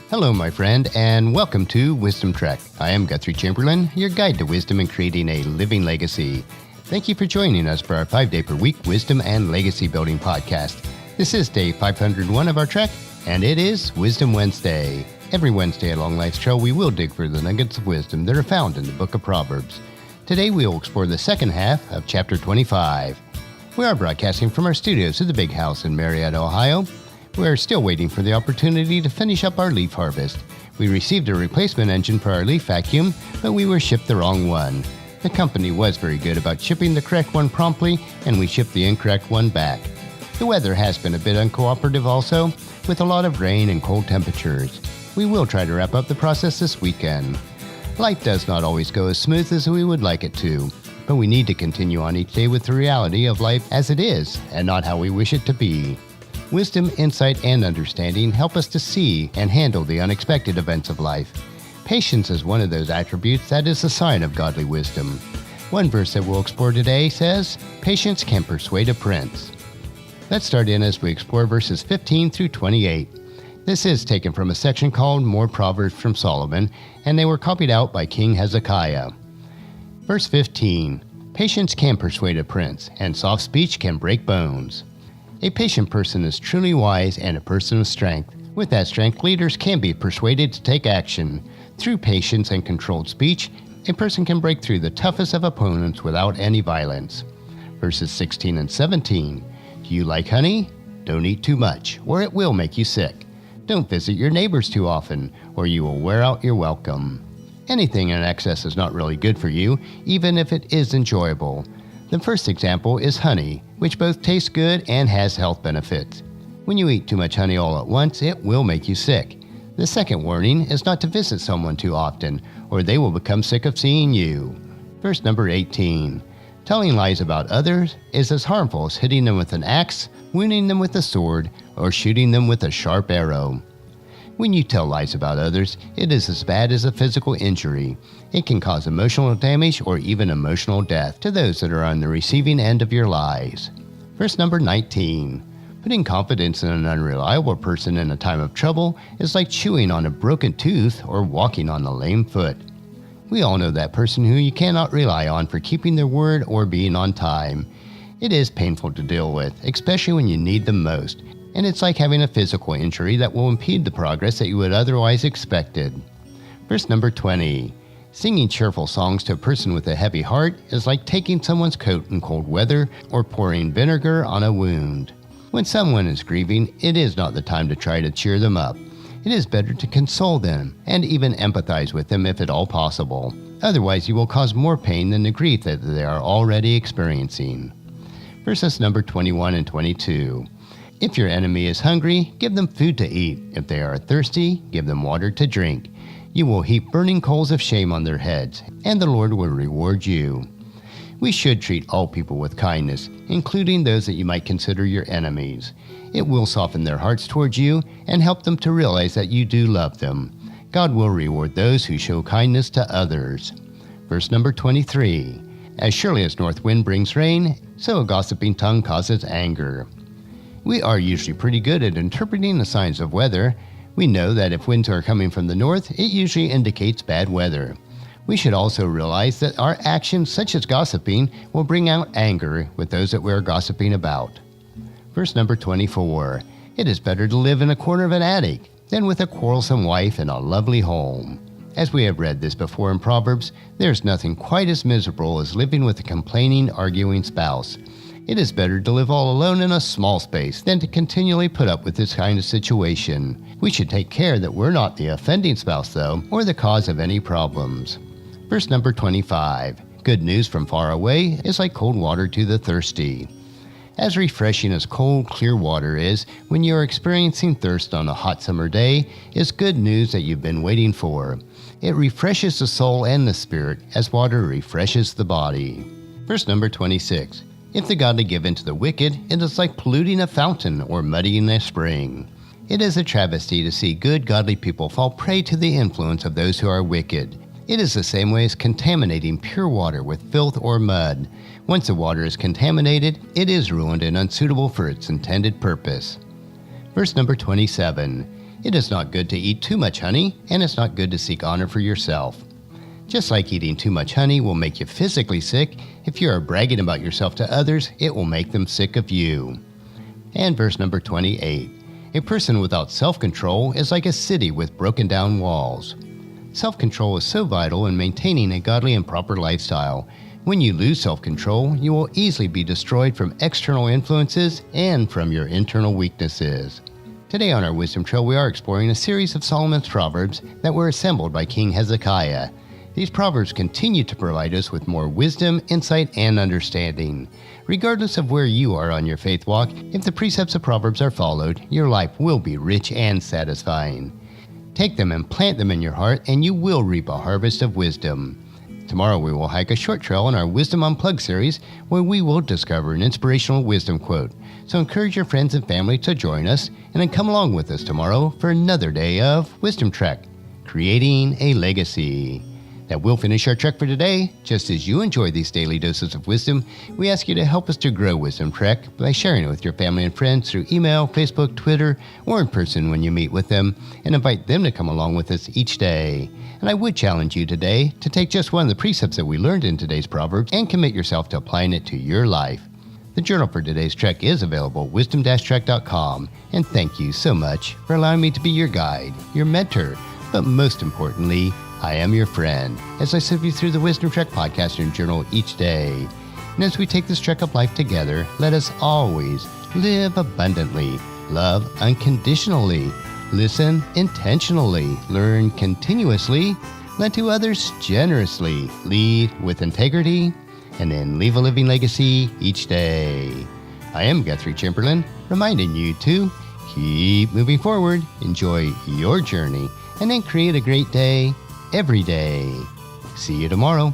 Hello, my friend, and welcome to Wisdom Trek. I am Guthrie Chamberlain, your guide to wisdom and creating a living legacy. Thank you for joining us for our 5-day-per-week Wisdom and Legacy Building podcast. This is day 501 of our trek, and it is Wisdom Wednesday. Every Wednesday along Life's Trail, we will dig for the nuggets of wisdom that are found in the book of Proverbs. Today, we will explore the second half of chapter 25. We are broadcasting from our studios at the Big House in Marietta, Ohio. We are still waiting for the opportunity to finish up our leaf harvest. We received a replacement engine for our leaf vacuum, but we were shipped the wrong one. The company was very good about shipping the correct one promptly, and we shipped the incorrect one back. The weather has been a bit uncooperative also, with a lot of rain and cold temperatures. We will try to wrap up the process this weekend. Life does not always go as smooth as we would like it to, but we need to continue on each day with the reality of life as it is, and not how we wish it to be. Wisdom, insight, and understanding help us to see and handle the unexpected events of life. Patience is one of those attributes that is a sign of godly wisdom. One verse that we'll explore today says, "Patience can persuade a prince." Let's start in as we explore verses 15 through 28. This is taken from a section called More Proverbs from Solomon, and they were copied out by King Hezekiah. Verse 15, "Patience can persuade a prince, and soft speech can break bones." A patient person is truly wise and a person of strength. With that strength, leaders can be persuaded to take action. Through patience and controlled speech, a person can break through the toughest of opponents without any violence. Verses 16 and 17, "Do you like honey? Don't eat too much, or it will make you sick. Don't visit your neighbors too often, or you will wear out your welcome." Anything in excess is not really good for you, even if it is enjoyable. The first example is honey, which both tastes good and has health benefits. When you eat too much honey all at once, it will make you sick. The second warning is not to visit someone too often, or they will become sick of seeing you. Verse number 18. "Telling lies about others is as harmful as hitting them with an axe, wounding them with a sword, or shooting them with a sharp arrow." When you tell lies about others, it is as bad as a physical injury. It can cause emotional damage or even emotional death to those that are on the receiving end of your lies. Verse number 19. "Putting confidence in an unreliable person in a time of trouble is like chewing on a broken tooth or walking on a lame foot." We all know that person who you cannot rely on for keeping their word or being on time. It is painful to deal with, especially when you need them most, and it's like having a physical injury that will impede the progress that you would otherwise expected. Verse number 20. "Singing cheerful songs to a person with a heavy heart is like taking someone's coat in cold weather or pouring vinegar on a wound." When someone is grieving, it is not the time to try to cheer them up. It is better to console them and even empathize with them if at all possible. Otherwise, you will cause more pain than the grief that they are already experiencing. Verses number 21 and 22. "If your enemy is hungry, give them food to eat. If they are thirsty, give them water to drink. You will heap burning coals of shame on their heads, and the Lord will reward you." We should treat all people with kindness, including those that you might consider your enemies. It will soften their hearts towards you and help them to realize that you do love them. God will reward those who show kindness to others. Verse number 23. "As surely as north wind brings rain, so a gossiping tongue causes anger." We are usually pretty good at interpreting the signs of weather. We know that if winds are coming from the north, it usually indicates bad weather. We should also realize that our actions, such as gossiping, will bring out anger with those that we are gossiping about. Verse number 24. "It is better to live in a corner of an attic than with a quarrelsome wife in a lovely home." As we have read this before in Proverbs, there is nothing quite as miserable as living with a complaining, arguing spouse. It is better to live all alone in a small space than to continually put up with this kind of situation. We should take care that we're not the offending spouse, though, or the cause of any problems. Verse number 25. "Good news from far away is like cold water to the thirsty." As refreshing as cold, clear water is when you are experiencing thirst on a hot summer day, is good news that you've been waiting for. It refreshes the soul and the spirit as water refreshes the body. Verse number 26. "If the godly give in to the wicked, it is like polluting a fountain or muddying a spring." It is a travesty to see good, godly people fall prey to the influence of those who are wicked. It is the same way as contaminating pure water with filth or mud. Once the water is contaminated, it is ruined and unsuitable for its intended purpose. Verse number 27. It is not good to eat too much honey, and it's not good to seek honor for yourself. Just like eating too much honey will make you physically sick, if you are bragging about yourself to others, it will make them sick of you. And verse number 28. A person without self-control is like a city with broken down walls. Self-control is so vital in maintaining a godly and proper lifestyle. When you lose self-control, you will easily be destroyed from external influences and from your internal weaknesses. Today on our Wisdom Trail, we are exploring a series of Solomon's Proverbs that were assembled by King Hezekiah. These Proverbs continue to provide us with more wisdom, insight, and understanding. Regardless of where you are on your faith walk, if the precepts of Proverbs are followed, your life will be rich and satisfying. Take them and plant them in your heart, and you will reap a harvest of wisdom. Tomorrow we will hike a short trail in our Wisdom Unplugged series, where we will discover an inspirational wisdom quote. So encourage your friends and family to join us, and then come along with us tomorrow for another day of Wisdom Trek, creating a legacy. That will finish our trek for today. Just as you enjoy these daily doses of wisdom, we ask you to help us to grow Wisdom Trek by sharing it with your family and friends through email, Facebook, Twitter, or in person when you meet with them, and invite them to come along with us each day. And I would challenge you today to take just one of the precepts that we learned in today's Proverbs and commit yourself to applying it to your life. The journal for today's trek is available at wisdom-trek.com, and thank you so much for allowing me to be your guide, your mentor, but most importantly, I am your friend as I serve you through the Wisdom Trek podcast and journal each day. And as we take this trek of life together, let us always live abundantly, love unconditionally, listen intentionally, learn continuously, lend to others generously, lead with integrity, and then leave a living legacy each day. I am Guthrie Chamberlain, reminding you to keep moving forward, enjoy your journey, and then create a great day every day. See you tomorrow.